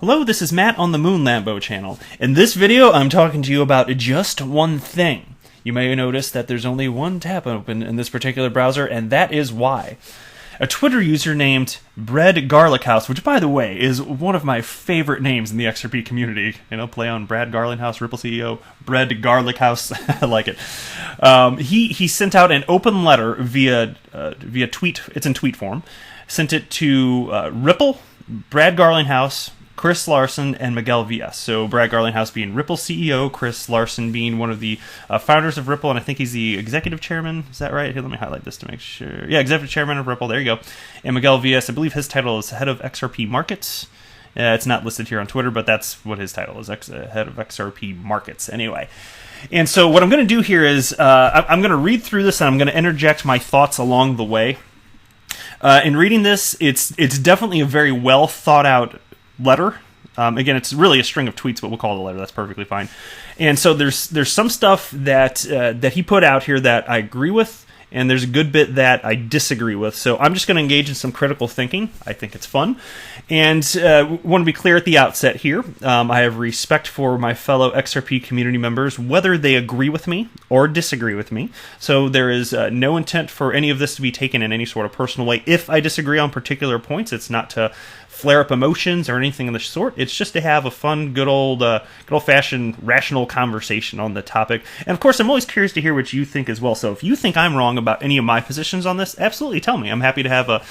Hello, this is Matt on the Moon Lambo channel. In this video, I'm talking to you about just one thing. You may notice that there's only one tab open in this particular browser, and that is why. A Twitter user named Bread Garlic House, which, by the way, is one of my favorite names in the XRP community. You know, play on Brad Garlinghouse, Ripple CEO, Bread Garlic House. I like it. He sent out an open letter via tweet. It's in tweet form. Sent it to Ripple, Brad Garlinghouse, Chris Larson, and Miguel Villas. So Brad Garlinghouse being Ripple CEO, Chris Larson being one of the founders of Ripple, and I think he's the executive chairman. Is that right? Here, let me highlight this to make sure. Yeah, executive chairman of Ripple. There you go. And Miguel Villas, I believe his title is head of XRP Markets. It's not listed here on Twitter, but that's what his title is, head of XRP Markets. Anyway. And so what I'm going to do here is I'm going to read through this, and I'm going to interject my thoughts along the way. In reading this, it's definitely a very well thought out letter. Again, it's really a string of tweets, but we'll call it a letter. That's perfectly fine. And so there's some stuff that he put out here that I agree with, and there's a good bit that I disagree with. So I'm just going to engage in some critical thinking. I think it's fun. And want to be clear at the outset here. I have respect for my fellow XRP community members, whether they agree with me or disagree with me. So there is no intent for any of this to be taken in any sort of personal way. If I disagree on particular points, it's not to flare up emotions or anything of the sort. It's just to have a fun, good old-fashioned, rational conversation on the topic. And of course, I'm always curious to hear what you think as well. So if you think I'm wrong about any of my positions on this, absolutely tell me. I'm happy to have a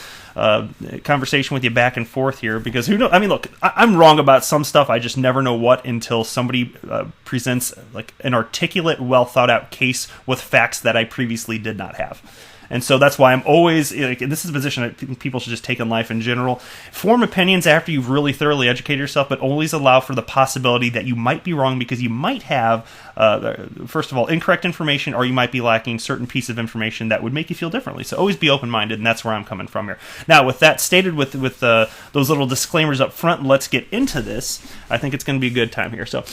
conversation with you back and forth here, because who knows? I mean, look, I'm wrong about some stuff. I just never know what until somebody presents like an articulate, well thought out case with facts that I previously did not have. And so that's why I'm always, like, this is a position I think people should just take in life in general. Form opinions after you've really thoroughly educated yourself, but always allow for the possibility that you might be wrong, because you might have, first of all, incorrect information, or you might be lacking certain piece of information that would make you feel differently. So always be open-minded, and that's where I'm coming from here. Now, with that stated, with those little disclaimers up front, let's get into this. I think it's going to be a good time here. So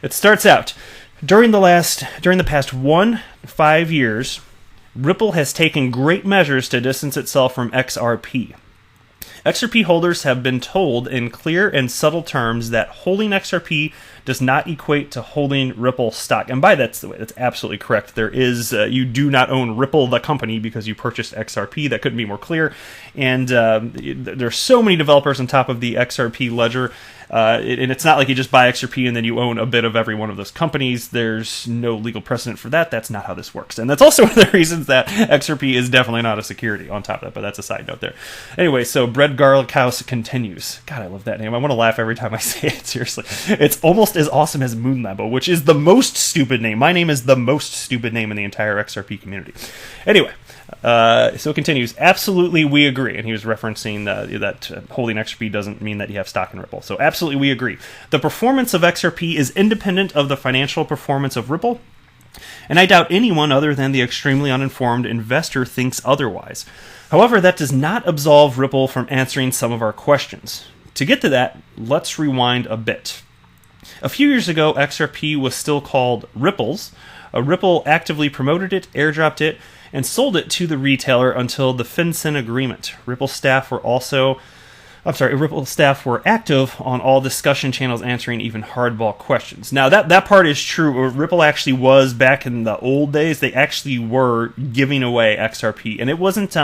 it starts out, during the past 5 years, Ripple has taken great measures to distance itself from XRP. XRP holders have been told in clear and subtle terms that holding XRP does not equate to holding Ripple stock. And by that's absolutely correct. There is, you do not own Ripple, the company, because you purchased XRP. That couldn't be more clear. And there's so many developers on top of the XRP ledger. And it's not like you just buy XRP and then you own a bit of every one of those companies. There's no legal precedent for that. That's not how this works. And that's also one of the reasons that XRP is definitely not a security on top of that, but that's a side note there. Anyway, so Bread Garlic House continues. God, I love that name. I want to laugh every time I say it, seriously. It's almost as awesome as Moon Lambo, which is the most stupid name. My name is the most stupid name in the entire XRP community. Anyway, so it continues. Absolutely, we agree. And he was referencing that holding XRP doesn't mean that you have stock in Ripple. So absolutely, we agree. The performance of XRP is independent of the financial performance of Ripple, and I doubt anyone other than the extremely uninformed investor thinks otherwise. However, that does not absolve Ripple from answering some of our questions. To get to that, let's rewind a bit. A few years ago, XRP was still called Ripple's. Ripple actively promoted it, airdropped it, and sold it to the retailer until the FinCEN agreement. Ripple staff were active on all discussion channels, answering even hardball questions. Now, that part is true. Ripple actually was, back in the old days, they actually were giving away XRP, and it wasn't,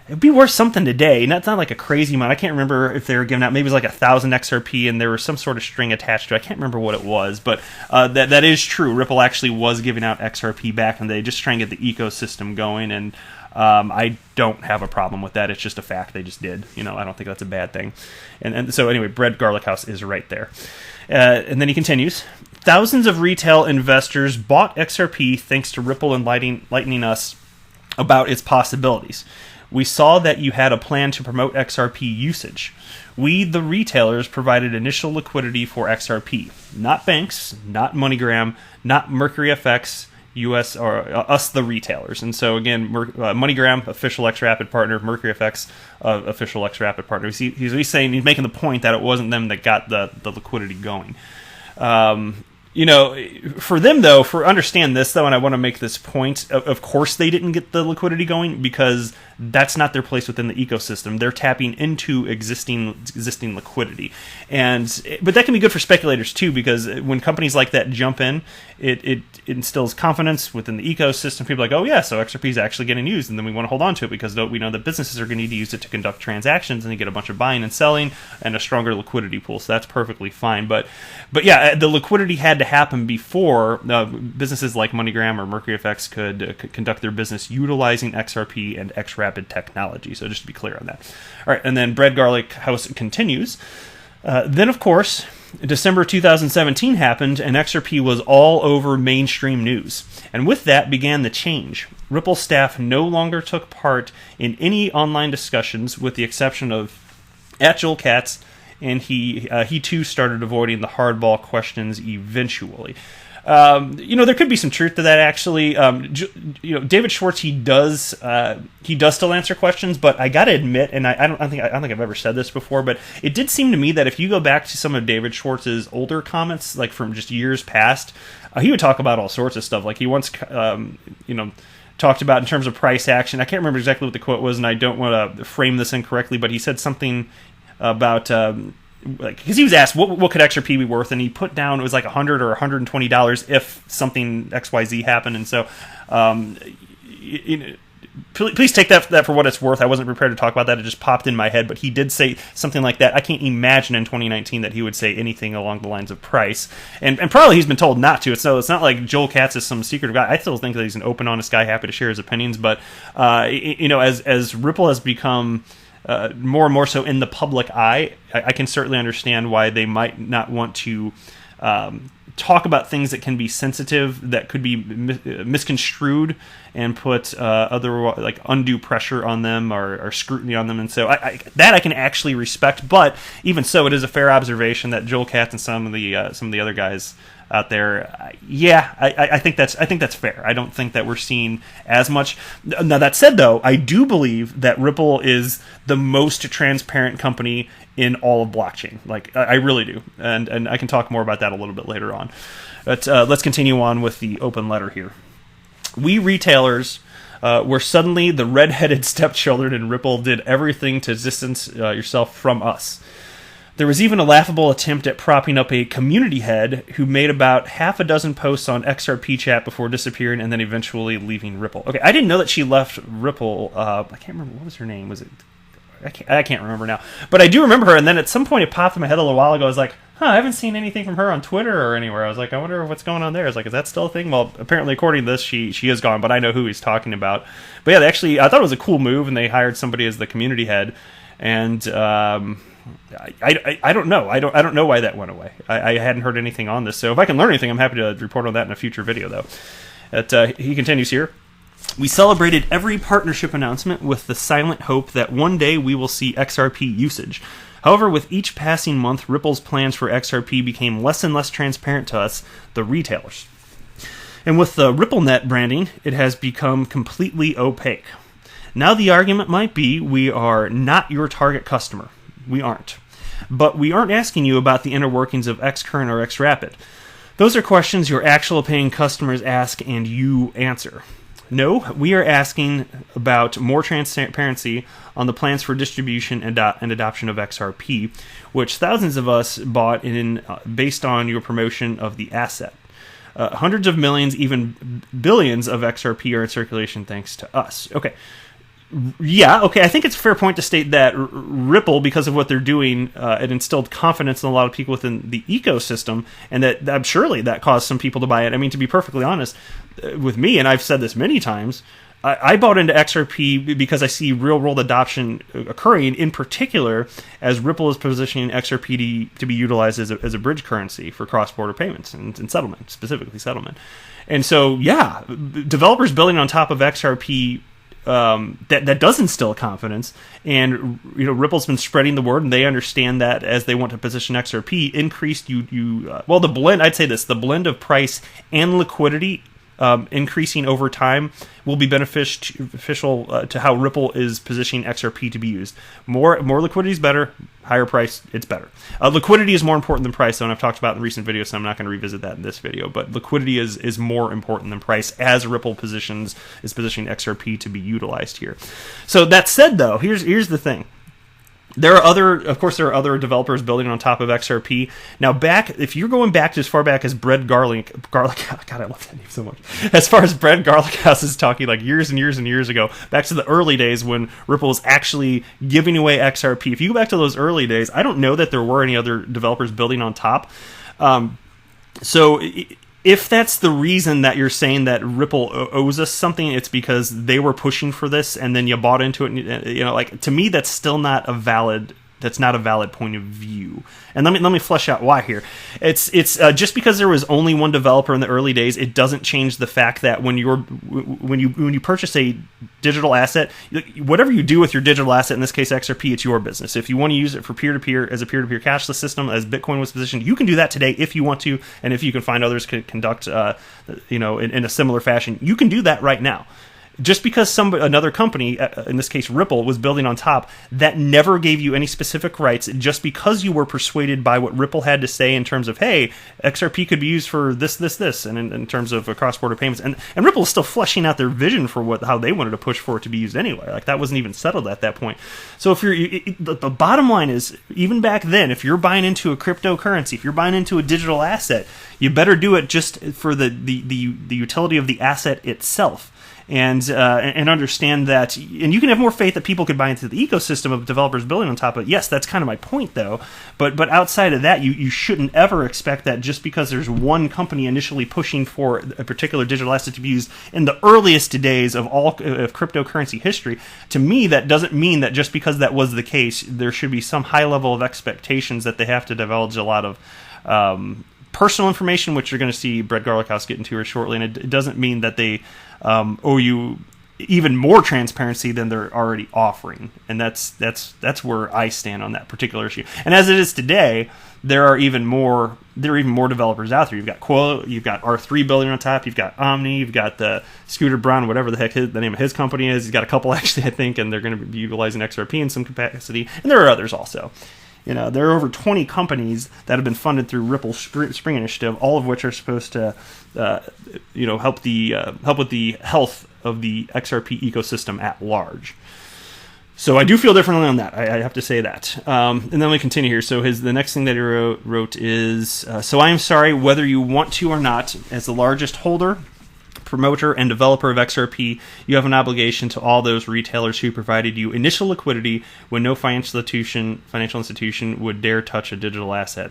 it'd be worth something today. And that's not like a crazy amount. I can't remember if they were giving out, maybe it was like 1,000 XRP, and there was some sort of string attached to it. I can't remember what it was, but that is true. Ripple actually was giving out XRP back in the day, just trying to get the ecosystem going, and I don't have a problem with that. It's just a fact. They just did. You know, I don't think that's a bad thing. And so anyway, Bread Garlic House is right there. And then he continues. Thousands of retail investors bought XRP thanks to Ripple enlightening us about its possibilities. We saw that you had a plan to promote XRP usage. We, the retailers, provided initial liquidity for XRP. Not banks, not MoneyGram, not MercuryFX, US, or us, the retailers. And so again, MoneyGram, official XRapid partner, MercuryFX, official XRapid partner. He's saying, he's making the point that it wasn't them that got the liquidity going. You know, for them, though, understand this, though, and I want to make this point, of course they didn't get the liquidity going because That's not their place within the ecosystem. They're tapping into existing liquidity, but that can be good for speculators too, because when companies like that jump in, it instills confidence within the ecosystem. People are like, oh yeah, so XRP is actually getting used, and then we want to hold on to it because we know that businesses are going to need to use it to conduct transactions, and you get a bunch of buying and selling and a stronger liquidity pool. So that's perfectly fine. But yeah, the liquidity had to happen before businesses like MoneyGram or MercuryFX could conduct their business utilizing XRP and XRapid technology. So just to be clear on that. All right, and then Bread Garlic House continues. Then, of course, December 2017 happened, and XRP was all over mainstream news. And with that began the change. Ripple staff no longer took part in any online discussions, with the exception of Joel Katz, and he too started avoiding the hardball questions eventually. There could be some truth to that, actually. David Schwartz, he does still answer questions, but I gotta admit, and I don't think I've ever said this before, but it did seem to me that if you go back to some of David Schwartz's older comments, like from just years past, he would talk about all sorts of stuff. Like he once, talked about in terms of price action. I can't remember exactly what the quote was, and I don't want to frame this incorrectly, but he said something about because he was asked what could XRP be worth, and he put down it was like $100 or $120 if something XYZ happened. And so please take that for what it's worth. I wasn't prepared to talk about that. It just popped in my head, but he did say something like that. I can't imagine in 2019 that he would say anything along the lines of price, and probably he's been told not to. It's not like Joel Katz is some secretive guy. I still think that he's an open, honest guy, happy to share his opinions, but as Ripple has become more and more so in the public eye, I can certainly understand why they might not want to talk about things that can be sensitive, that could be misconstrued and put undue pressure on them or scrutiny on them. And so I can actually respect. But even so, it is a fair observation that Joel Katz and some of the other guys out there, I think that's fair. I don't think that we're seeing as much. Now that said, though, I do believe that Ripple is the most transparent company in all of blockchain. Like I really do, and I can talk more about that a little bit later on. But let's continue on with the open letter here. We retailers were suddenly the red-headed stepchildren, and Ripple did everything to distance yourself from us. There was even a laughable attempt at propping up a community head who made about half a dozen posts on XRP chat before disappearing and then eventually leaving Ripple. Okay, I didn't know that she left Ripple. I can't remember, what was her name? Was it? I can't remember now. But I do remember her, and then at some point it popped in my head a little while ago. I was like, I haven't seen anything from her on Twitter or anywhere. I was like, I wonder what's going on there. I was like, is that still a thing? Well, apparently, according to this, she is gone, but I know who he's talking about. But yeah, I thought it was a cool move, and they hired somebody as the community head, and I don't know. I don't know why that went away. I hadn't heard anything on this, so if I can learn anything, I'm happy to report on that in a future video, though. He continues here. We celebrated every partnership announcement with the silent hope that one day we will see XRP usage. However, with each passing month, Ripple's plans for XRP became less and less transparent to us, the retailers. And with the RippleNet branding, it has become completely opaque. Now the argument might be we are not your target customer. We aren't. But we aren't asking you about the inner workings of Xcurrent or Xrapid. Those are questions your actual paying customers ask and you answer. No, we are asking about more transparency on the plans for distribution and adoption of XRP, which thousands of us bought in based on your promotion of the asset. Hundreds of millions, even billions of XRP are in circulation thanks to us. Okay. Yeah, okay, I think it's a fair point to state that Ripple, because of what they're doing, it instilled confidence in a lot of people within the ecosystem, and that surely that caused some people to buy it. I mean, to be perfectly honest, with me, and I've said this many times, I bought into XRP because I see real-world adoption occurring, in particular, as Ripple is positioning XRP to be utilized as a bridge currency for cross-border payments and settlement, specifically settlement. And so, yeah, developers building on top of XRP that does instill confidence, and Ripple's been spreading the word, and they understand that as they want to position XRP, increased the blend. I'd say this: the blend of price and liquidity increasing over time will be beneficial to how Ripple is positioning XRP to be used. More liquidity is better. Higher price, it's better. Liquidity is more important than price, though, and I've talked about in recent videos, so I'm not going to revisit that in this video. But liquidity is more important than price as Ripple is positioning XRP to be utilized here. So that said, though, here's the thing. There are other developers building on top of XRP. Now, if you're going back to as far back as Bread Garlic, God, I love that name so much. As far as Bread Garlic House is talking, like years and years and years ago, back to the early days when Ripple was actually giving away XRP. If you go back to those early days, I don't know that there were any other developers building on top. So if that's the reason that you're saying that Ripple owes us something, it's because they were pushing for this and then you bought into it. And, like, to me, that's still not a valid point of view. And let me flesh out why here. It's just because there was only one developer in the early days, it doesn't change the fact that when you purchase a digital asset, whatever you do with your digital asset, in this case XRP, it's your business. If you want to use it for peer-to-peer as a peer-to-peer cashless system, as Bitcoin was positioned, you can do that today if you want to, and if you can find others can conduct in a similar fashion, you can do that right now. Just because another company, in this case Ripple, was building on top, that never gave you any specific rights. Just because you were persuaded by what Ripple had to say in terms of, hey, XRP could be used for this, and in terms of cross-border payments. And Ripple is still fleshing out their vision for how they wanted to push for it to be used anyway. Like, that wasn't even settled at that point. So if the bottom line is, even back then, if you're buying into a cryptocurrency, if you're buying into a digital asset, you better do it just for the utility of the asset itself. And understand that, and you can have more faith that people could buy into the ecosystem of developers building on top of it. Yes, that's kind of my point, though. But outside of that, you shouldn't ever expect that just because there's one company initially pushing for a particular digital asset to be used in the earliest days of all of cryptocurrency history. To me, that doesn't mean that just because that was the case, there should be some high level of expectations that they have to divulge a lot of personal information, which you're going to see Bread Garlic House get into here shortly. And it doesn't mean that they owe you even more transparency than they're already offering, and that's where I stand on that particular issue. And as it is today, there are even more developers out there. You've got Quo, you've got R3 building on top, you've got Omni, you've got the Scooter Brown, whatever the heck the name of his company is. He's got a couple actually, I think, and they're going to be utilizing XRP in some capacity. And there are others also. There are over 20 companies that have been funded through Ripple's Spring Initiative, all of which are supposed to, help with the health of the XRP ecosystem at large. So I do feel differently on that. I have to say that. And then we continue here. So the next thing that he wrote is, so I am sorry whether you want to or not, as the largest holder, promoter, and developer of XRP, you have an obligation to all those retailers who provided you initial liquidity when no financial institution would dare touch a digital asset.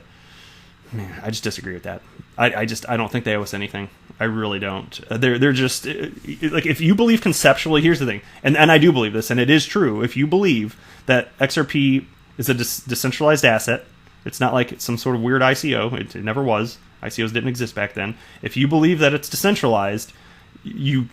Man, I just disagree with that. I don't think they owe us anything. I really don't. They're just like, if you believe conceptually, here's the thing, and I do believe this, and it is true. If you believe that XRP is a decentralized asset, it's not like it's some sort of weird ICO. It never was. ICOs didn't exist back then. If you believe that it's decentralized, you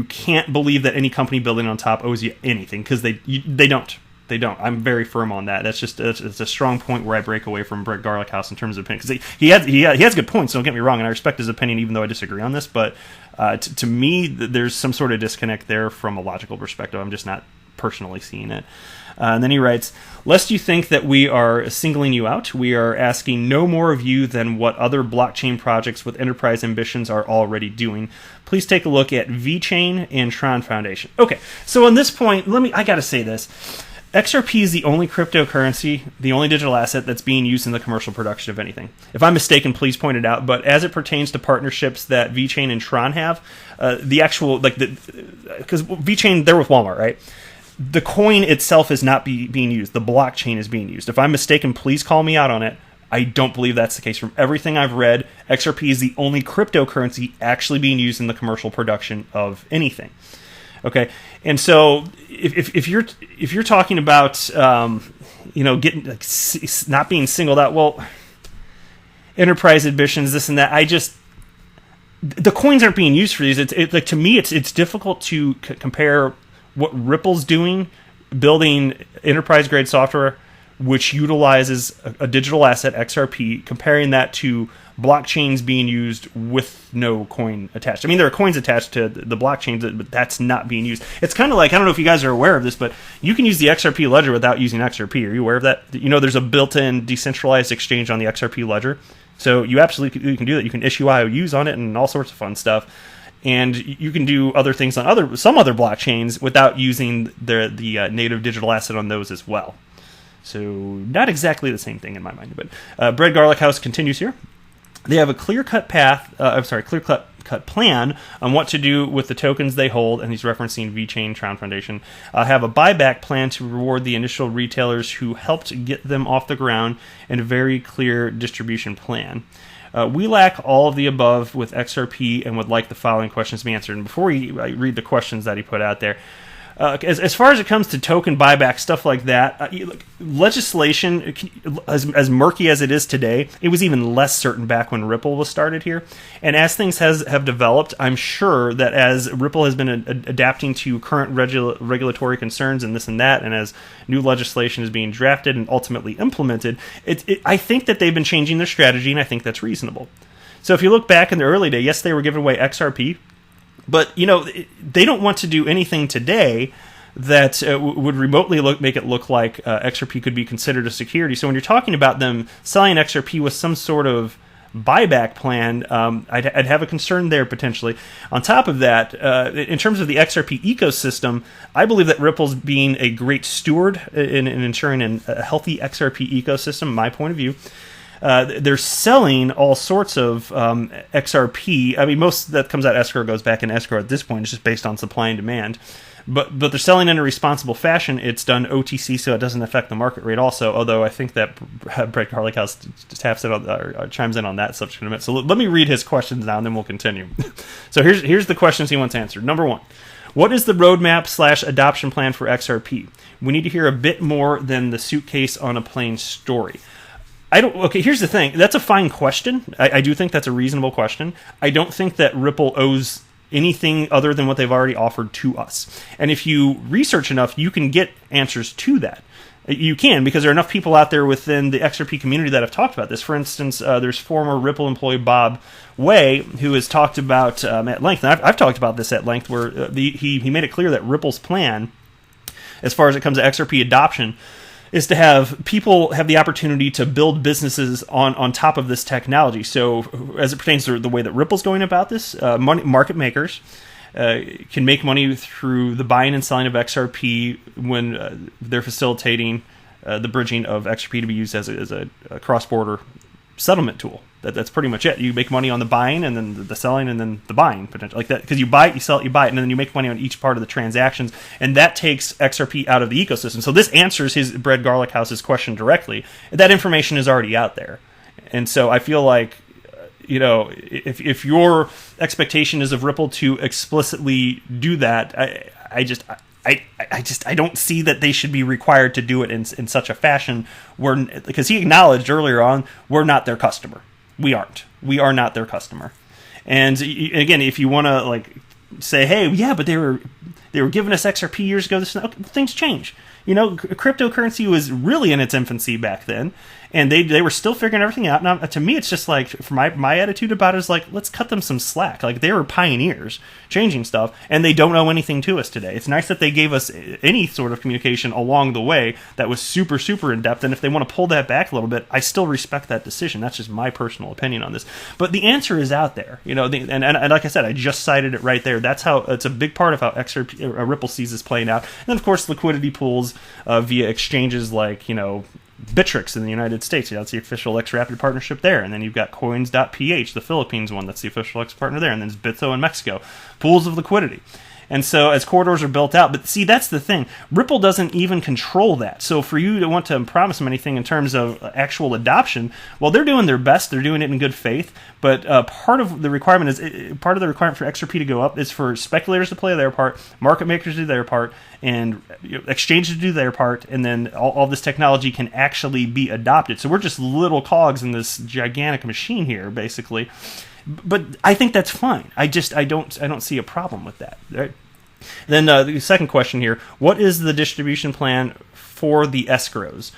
can't believe that any company building on top owes you anything, because they don't. They don't. I'm very firm on that. It's a strong point where I break away from Bread Garlic House in terms of opinion, because he has good points. Don't get me wrong, and I respect his opinion, even though I disagree on this. But to me, there's some sort of disconnect there from a logical perspective. I'm just not personally seeing it. And then he writes, lest you think that we are singling you out, we are asking no more of you than what other blockchain projects with enterprise ambitions are already doing. Please take a look at VeChain and Tron Foundation. Okay, so on this point, I gotta say this. XRP is the only cryptocurrency, the only digital asset that's being used in the commercial production of anything. If I'm mistaken, please point it out. But as it pertains to partnerships that VeChain and Tron have, because VeChain, they're with Walmart, right? The coin itself is not being used. The blockchain is being used. If I'm mistaken, please call me out on it. I don't believe that's the case. From everything I've read, XRP is the only cryptocurrency actually being used in the commercial production of anything. Okay, and so if you're talking about getting not being singled out, well, enterprise ambitions, this and that, the coins aren't being used for these. To me, it's difficult to compare what Ripple's doing, building enterprise grade software, which utilizes a digital asset, XRP, comparing that to blockchains being used with no coin attached. I mean, there are coins attached to the blockchains, but that's not being used. It's kind of like, I don't know if you guys are aware of this, but you can use the XRP ledger without using XRP. Are you aware of that? You know, there's a built-in decentralized exchange on the XRP ledger. So you absolutely can do that. You can issue IOUs on it and all sorts of fun stuff. And you can do other things on some other blockchains without using the native digital asset on those as well. So not exactly the same thing in my mind. But Bread Garlic House continues here. They have a clear-cut plan on what to do with the tokens they hold, and he's referencing VeChain, Tron Foundation. Have a buyback plan to reward the initial retailers who helped get them off the ground, and a very clear distribution plan. We lack all of the above with XRP and would like the following questions to be answered. And before I read the questions that he put out there, as far as it comes to token buyback, stuff like that, legislation, as murky as it is today, it was even less certain back when Ripple was started here. And as things have developed, I'm sure that as Ripple has been adapting to current regulatory concerns and this and that, and as new legislation is being drafted and ultimately implemented, I think that they've been changing their strategy, and I think that's reasonable. So if you look back in the early day, yes, they were giving away XRP, but, you know, they don't want to do anything today that would remotely make it look like XRP could be considered a security. So when you're talking about them selling XRP with some sort of buyback plan, I'd have a concern there potentially. On top of that, in terms of the XRP ecosystem, I believe that Ripple's being a great steward in ensuring a healthy XRP ecosystem, my point of view. They're selling all sorts of XRP. I mean, most that comes out escrow goes back in escrow at this point. It's just based on supply and demand. But they're selling in a responsible fashion. It's done OTC, so it doesn't affect the market rate also, although I think that Bread Garlic House chimes in on that subject in a minute. So let me read his questions now, and then we'll continue. So here's the questions he wants answered. Number one, what is the roadmap/adoption plan for XRP? We need to hear a bit more than the suitcase on a plane story. Okay, here's the thing. That's a fine question. I do think that's a reasonable question. I don't think that Ripple owes anything other than what they've already offered to us. And if you research enough, you can get answers to that. You can, because there are enough people out there within the XRP community that have talked about this. For instance, there's former Ripple employee Bob Way, who has talked about at length, and I've talked about this at length, where he made it clear that Ripple's plan, as far as it comes to XRP adoption, is to have people have the opportunity to build businesses on top of this technology. So as it pertains to the way that Ripple's going about this, market makers can make money through the buying and selling of XRP when they're facilitating the bridging of XRP to be used as a cross-border settlement tool. That's pretty much it. You make money on the buying, and then the selling, and then the buying potential, like that, because you buy it, you sell it, you buy it, and then you make money on each part of the transactions, and that takes XRP out of the ecosystem. So this answers his Bread Garlic House's question directly. That information is already out there, and so I feel like, you know, if your expectation is of Ripple to explicitly do that, I don't see that they should be required to do it in such a fashion because he acknowledged earlier on, we're not their customer. We aren't. We are not their customer. And again, if you want to like say, hey, yeah, but they were giving us XRP years ago, things change. You know, cryptocurrency was really in its infancy back then, and they were still figuring everything out. Now, to me, it's just like, for my attitude about it is like, let's cut them some slack. Like, they were pioneers changing stuff, and they don't owe anything to us today. It's nice that they gave us any sort of communication along the way that was super, super in-depth, and if they want to pull that back a little bit, I still respect that decision. That's just my personal opinion on this. But the answer is out there. You know, and like I said, I just cited it right there. That's how, it's a big part of how Ripple sees this playing out. And then, of course, liquidity pools via exchanges like, you know, Bittrex in the United States. You know, that's the official XRapid partnership there. And then you've got Coins.ph, the Philippines one, that's the official X partner there. And then there's Bitso in Mexico. Pools of liquidity. And so as corridors are built out, but see, that's the thing. Ripple doesn't even control that. So for you to want to promise them anything in terms of actual adoption, well, they're doing their best. They're doing it in good faith. But part of the requirement for XRP to go up is for speculators to play their part, market makers to do their part, and exchanges to do their part, and then all this technology can actually be adopted. So we're just little cogs in this gigantic machine here, basically. But I think that's fine. I don't see a problem with that. Right? Then the second question here: what is the distribution plan for the escrows?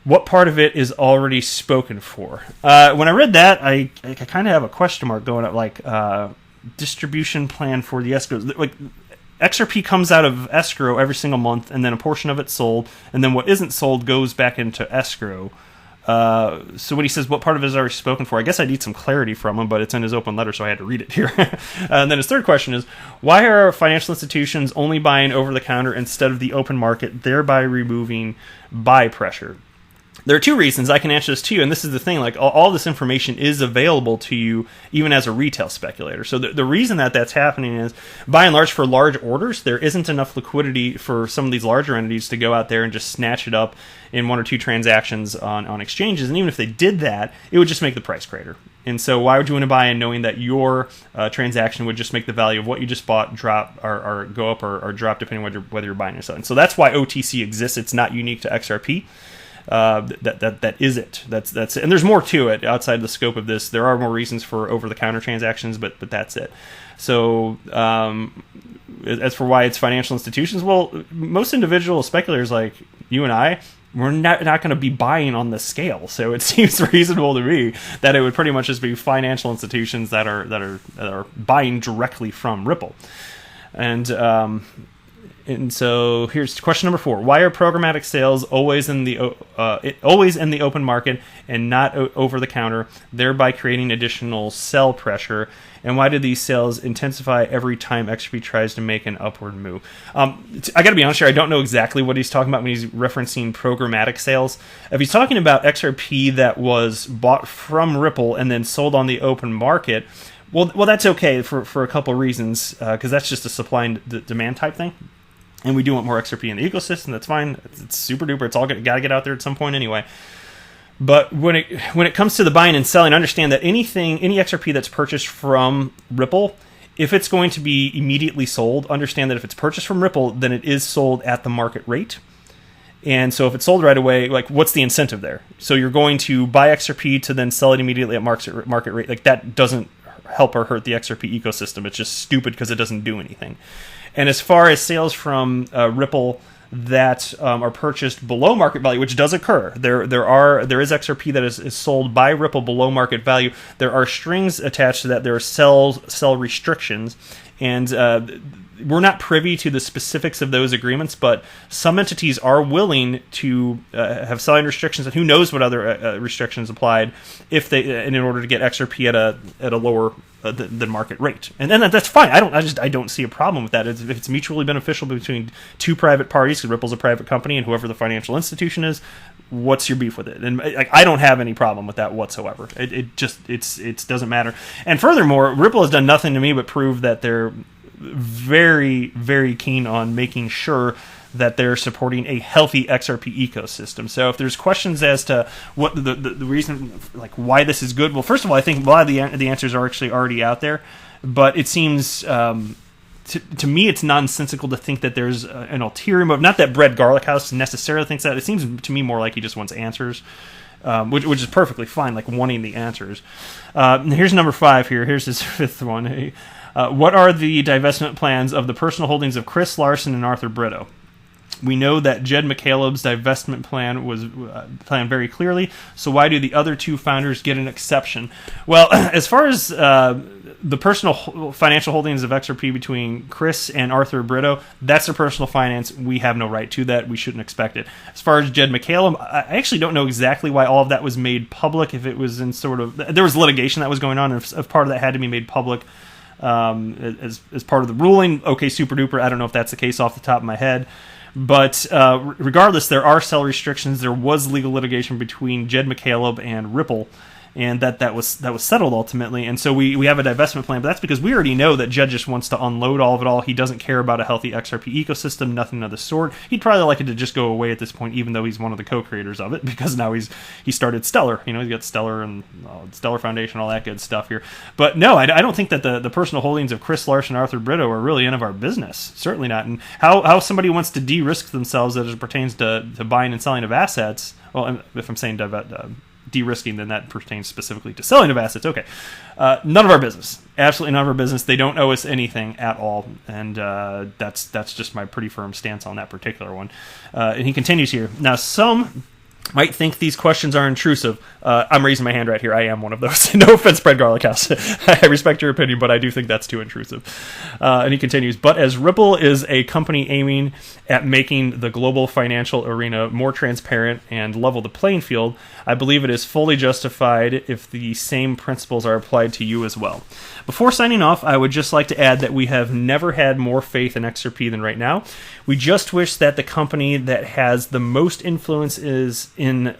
what part of it is already spoken for? When I read that, I kind of have a question mark going up, like distribution plan for the escrow. Like XRP comes out of escrow every single month, and then a portion of it's sold, and then what isn't sold goes back into escrow. So when he says what part of it is already spoken for, I guess I need some clarity from him, but it's in his open letter, so I had to read it here. And then his third question is, why are financial institutions only buying over-the-counter instead of the open market, thereby removing buy pressure? There are two reasons. I can answer this to you, and this is the thing, like all this information is available to you even as a retail speculator. So the reason that that's happening is, by and large, for large orders, there isn't enough liquidity for some of these larger entities to go out there and just snatch it up in one or two transactions on exchanges. And even if they did that, it would just make the price greater. And so why would you want to buy in knowing that your transaction would just make the value of what you just bought drop or go up or drop depending on whether you're buying or selling? So that's why OTC exists. It's not unique to XRP. That is it. That's it. And there's more to it outside the scope of this. There are more reasons for over-the-counter transactions, but that's it. So as for why it's financial institutions, well, most individual speculators like you and I, we're not going to be buying on the scale. So it seems reasonable to me that it would pretty much just be financial institutions that are buying directly from Ripple. And so here's question number 4. Why are programmatic sales always in the open market and not over the counter, thereby creating additional sell pressure? And why do these sales intensify every time XRP tries to make an upward move? I got to be honest here, I don't know exactly what he's talking about when he's referencing programmatic sales. If he's talking about XRP that was bought from Ripple and then sold on the open market, well, that's okay for a couple of reasons, because that's just a supply and demand type thing. And we do want more XRP in the ecosystem. That's fine. It's super duper. It's all got to get out there at some point anyway. But when it comes to the buying and selling, understand that any XRP that's purchased from Ripple, if it's going to be immediately sold, understand that if it's purchased from Ripple, then it is sold at the market rate. And so if it's sold right away, like, what's the incentive there? So you're going to buy XRP to then sell it immediately at market rate. Like, that doesn't help or hurt the XRP ecosystem. It's just stupid because it doesn't do anything. And as far as sales from Ripple that are purchased below market value, which does occur, there is XRP that is sold by Ripple below market value. There are strings attached to that. There are sell restrictions, and we're not privy to the specifics of those agreements, but some entities are willing to have selling restrictions, and who knows what other restrictions applied if they in order to get XRP at a lower than market rate, and then that's fine. I don't see a problem with that. If it's mutually beneficial between two private parties, because Ripple's a private company, and whoever the financial institution is, what's your beef with it? And I don't have any problem with that whatsoever. It doesn't matter. And furthermore, Ripple has done nothing to me but prove that they're very, very keen on making sure that they're supporting a healthy XRP ecosystem. So if there's questions as to what the reason, like why this is good, well, first of all, I think a lot of the answers are actually already out there, but it seems to me it's nonsensical to think that there's an ulterior motive. Not that Bread Garlic House necessarily thinks that. It seems to me more like he just wants answers, which is perfectly fine, like wanting the answers. Here's number 5 here. Here's his 5th one. What are the divestment plans of the personal holdings of Chris Larsen and Arthur Brito? We know that Jed McCaleb's divestment plan was planned very clearly, so why do the other two founders get an exception? Well, as far as the personal financial holdings of XRP between Chris and Arthur Brito, that's their personal finance. We have no right to that. We shouldn't expect it. As far as Jed McCaleb, I actually don't know exactly why all of that was made public. If it was in sort of... There was litigation that was going on, and if part of that had to be made public as part of the ruling, okay, super duper. I don't know if that's the case off the top of my head. But regardless, there are sell restrictions. There was legal litigation between Jed McCaleb and Ripple, and that was settled ultimately. And so we have a divestment plan, but that's because we already know that Jed just wants to unload all of it all. He doesn't care about a healthy XRP ecosystem, nothing of the sort. He'd probably like it to just go away at this point, even though he's one of the co-creators of it, because now he started Stellar. You know, he's got Stellar and Stellar Foundation, all that good stuff here. But no, I don't think that the personal holdings of Chris Larsen and Arthur Brito are really any of our business. Certainly not. And how somebody wants to de-risk themselves as it pertains to buying and selling of assets, well, if I'm saying de-risking, then that pertains specifically to selling of assets. Okay. None of our business. Absolutely none of our business. They don't owe us anything at all. And that's just my pretty firm stance on that particular one. And he continues here. Now, some might think these questions are intrusive. I'm raising my hand right here. I am one of those. No offense, Brad Garlickhouse. I respect your opinion, but I do think that's too intrusive. And he continues, but as Ripple is a company aiming at making the global financial arena more transparent and level the playing field, I believe it is fully justified if the same principles are applied to you as well. Before signing off, I would just like to add that we have never had more faith in XRP than right now. We just wish that the company that has the most influence in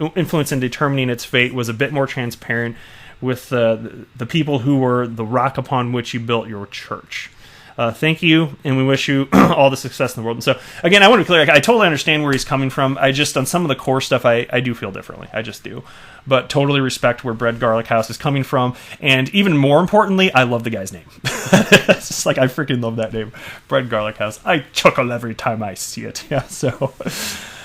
determining its fate was a bit more transparent with the people who were the rock upon which you built your church. Thank you, and we wish you all the success in the world. And so, again, I want to be clear. I totally understand where he's coming from. I just, on some of the core stuff, I do feel differently. I just do. But totally respect where Brad Garlickhouse is coming from. And even more importantly, I love the guy's name. It's just like, I freaking love that name. Brad Garlickhouse. I chuckle every time I see it. Yeah, so...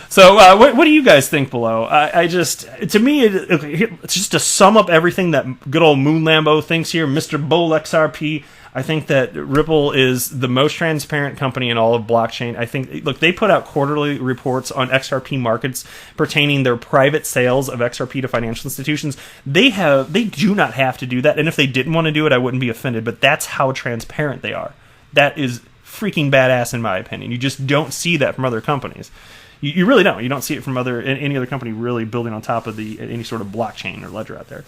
So, what do you guys think below? To me, it's just to sum up everything that good old Moon Lambo thinks here, Mr. Bull XRP. I think that Ripple is the most transparent company in all of blockchain. I think, look, they put out quarterly reports on XRP markets pertaining their private sales of XRP to financial institutions. They do not have to do that, and if they didn't want to do it, I wouldn't be offended. But that's how transparent they are. That is freaking badass, in my opinion. You just don't see that from other companies. You really don't. You don't see it from any other company really building on top of any sort of blockchain or ledger out there.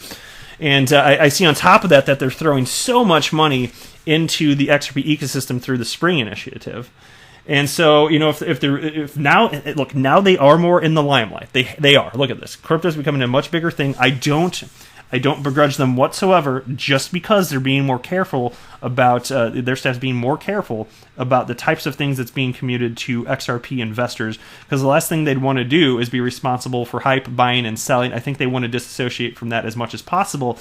And I see on top of that they're throwing so much money into the XRP ecosystem through the Spring Initiative. And so, if now they are more in the limelight. They are. Look at this. Crypto is becoming a much bigger thing. I don't begrudge them whatsoever, just because they're being more careful about their staff's being more careful about the types of things that's being commuted to XRP investors. Because the last thing they'd want to do is be responsible for hype buying and selling. I think they want to disassociate from that as much as possible,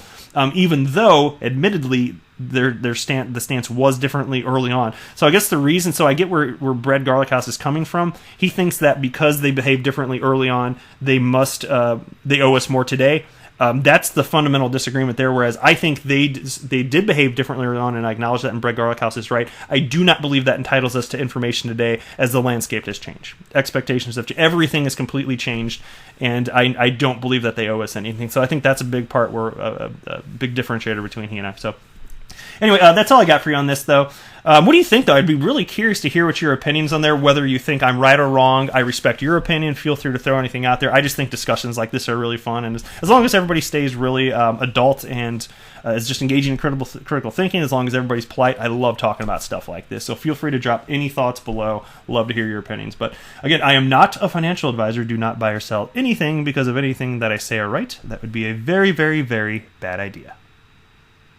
even though, admittedly, the stance was differently early on. So I guess the reason, so I get where Brad Garlickhouse is coming from. He thinks that because they behaved differently early on, they owe us more today. That's the fundamental disagreement there, whereas I think they did behave differently early on, and I acknowledge that, and Brett Garlickhouse is right. I do not believe that entitles us to information today, as the landscape has changed. Expectations have changed. Everything has completely changed, and I don't believe that they owe us anything. So I think that's a big part, where a big differentiator between he and I. So anyway, that's all I got for you on this, though. What do you think, though? I'd be really curious to hear what your opinions on there, whether you think I'm right or wrong. I respect your opinion. Feel free to throw anything out there. I just think discussions like this are really fun, and as long as everybody stays really adult and is just engaging in critical thinking, as long as everybody's polite, I love talking about stuff like this. So feel free to drop any thoughts below. Love to hear your opinions. But again, I am not a financial advisor. Do not buy or sell anything because of anything that I say or write. That would be a very, very, very bad idea.